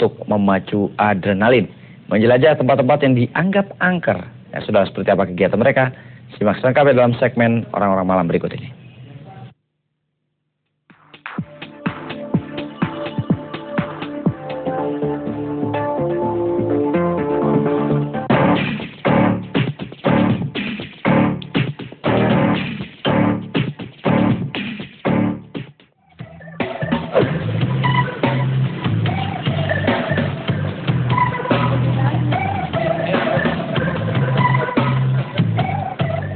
untuk memacu adrenalin, menjelajah tempat-tempat yang dianggap angker. Ya sudah, seperti apa kegiatan mereka? Simak selengkapnya dalam segmen Orang-Orang Malam berikut ini.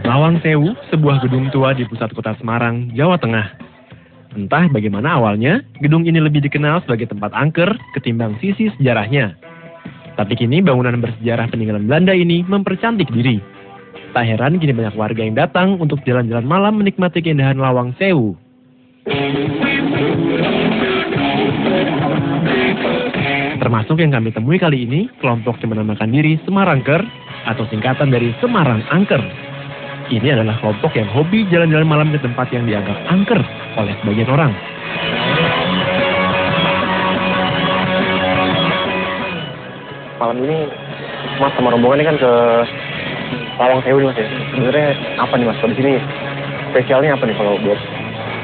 Lawang Sewu, sebuah gedung tua di pusat kota Semarang, Jawa Tengah. Entah bagaimana awalnya, gedung ini lebih dikenal sebagai tempat angker ketimbang sisi sejarahnya. Tapi kini bangunan bersejarah peninggalan Belanda ini mempercantik diri. Tak heran kini banyak warga yang datang untuk jalan-jalan malam menikmati keindahan Lawang Sewu. Termasuk yang kami temui kali ini, kelompok yang menamakan diri Semarangker atau singkatan dari Semarang Angker. Ini adalah kelompok yang hobi jalan-jalan malam ke tempat yang dianggap angker oleh sebagian orang. Malam ini Mas sama rombongan ini kan ke Lawang Sewu nih Mas ya. Sebenarnya apa nih Mas? Kalau di sini spesialnya apa nih kalau buat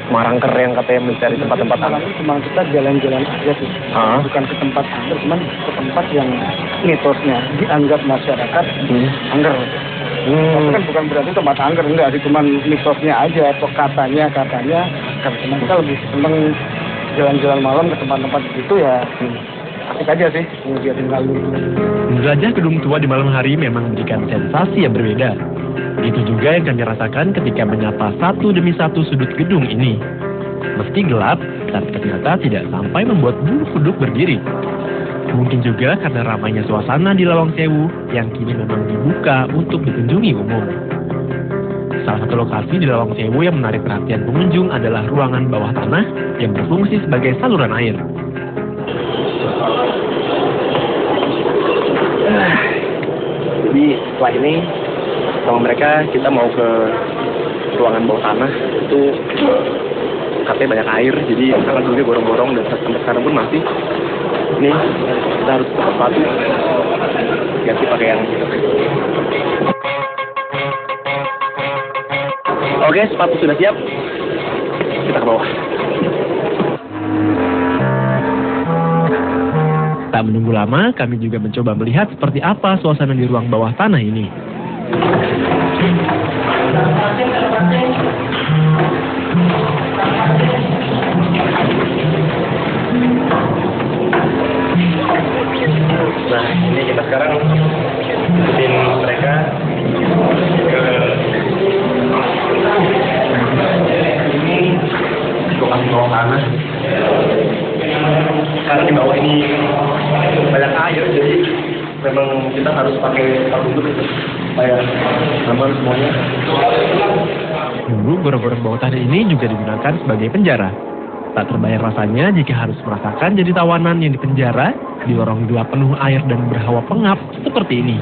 Semarangker yang katanya mencari tempat-tempat angker? Cuma kita jalan-jalan aja sih, bukan ke tempat angker, cuman ke tempat yang mitosnya dianggap masyarakat angker. Tapi kan bukan berarti tempat angker, enggak sih, cuman mitosnya aja atau katanya. Karena kita lebih seneng jalan-jalan malam ke tempat-tempat gitu ya, asik aja sih, ngeliatin lalu. Menjelajah gedung tua di malam hari memang memberikan sensasi yang berbeda. Itu juga yang kami rasakan ketika menyapa satu demi satu sudut gedung ini. Meski gelap, tapi ternyata tidak sampai membuat bulu kuduk berdiri. Mungkin juga karena ramainya suasana di Lawang Sewu yang kini memang dibuka untuk dikunjungi umum. Salah satu lokasi di Lawang Sewu yang menarik perhatian pengunjung adalah ruangan bawah tanah yang berfungsi sebagai saluran air. Jadi setelah ini sama mereka kita mau ke ruangan bawah tanah, itu katanya banyak air, jadi sangat dulu gorong-gorong dan sampai sekarang pun masih. Nih, kita harus buka sepatu, ganti pakaian. Oke, sepatu sudah siap, kita ke bawah. Tak menunggu lama, kami juga mencoba melihat seperti apa suasana di ruang bawah tanah ini. Nah, ini kita sekarang ikutin mereka ke ini lokasi bawah tanah. Karena di bawah ini banyak air, jadi memang kita harus pakai sepatu dulu supaya aman semuanya. Dulu gorong-gorong bawah tanah ini juga digunakan sebagai penjara. Tak terbayang rasanya jika harus merasakan jadi tawanan yang dipenjara di lorong gelap penuh air dan berhawa pengap seperti ini.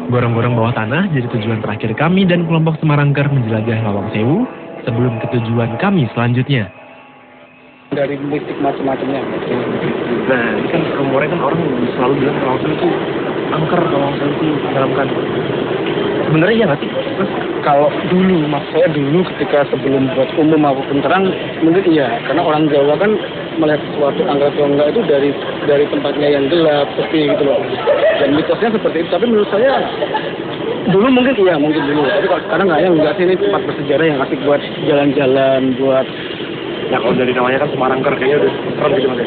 Gorong-gorong bawah tanah jadi tujuan terakhir kami dan kelompok Semarangker menjelajah Lawang Sewu sebelum ke tujuan kami selanjutnya. Dari mistik macam-macamnya. Nah, ini kan rumornya kan orang selalu bilang Lawang Sewu itu angker, Lawang Sewu itu menyeramkan. Sebenarnya iya nggak sih? Kalau dulu, mas saya dulu ketika sebelum buat umum maupun terang, mungkin iya. Karena orang Jawa kan melihat sesuatu angker atau enggak itu dari tempatnya yang gelap, sepi gitu loh. Dan mitosnya seperti itu. Tapi menurut saya dulu mungkin iya, mungkin dulu. Tapi kalau sekarang enggak sih, ini tempat bersejarah yang asik buat jalan-jalan, buat. Ya kalau dari namanya kan Semarangker kayaknya udah serem gitu Mas.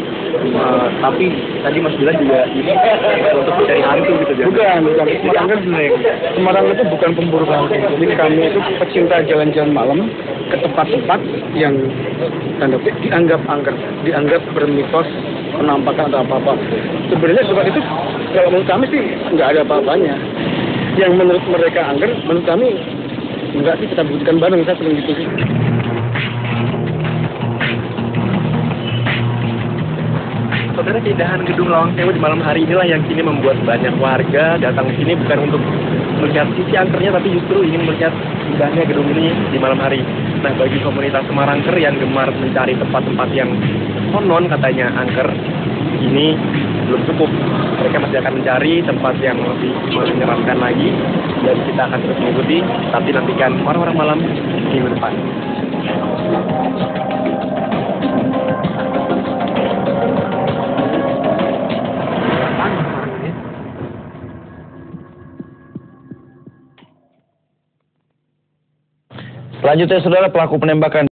Tapi tadi Mas bilang juga ini untuk mencari hantu gitu ya? Bukan. Semarangker Semarang itu bukan pemburu hantu. Jadi kami itu pecinta jalan-jalan malam ke tempat-tempat yang tanda petik dianggap angker, dianggap bermitos, penampakan atau apa-apa. Sebenarnya tempat itu kalau menurut kami sih nggak ada apa-apanya. Yang menurut mereka angker, menurut kami enggak sih, kita buktikan bareng, saya sering gitu sih. Saudara, keindahan gedung Lawang Sewu di malam hari inilah yang kini membuat banyak warga datang ke sini bukan untuk melihat sisi angkernya, tapi justru ingin melihat indahnya gedung ini di malam hari. Nah, bagi komunitas Semarangker yang gemar mencari tempat-tempat yang konon katanya angker, ini belum cukup. Mereka masih akan mencari tempat yang lebih menyeramkan lagi, dan kita akan terus mengikuti. Tapi nantikan orang-orang malam minggu depan. Selanjutnya, saudara, pelaku penembakan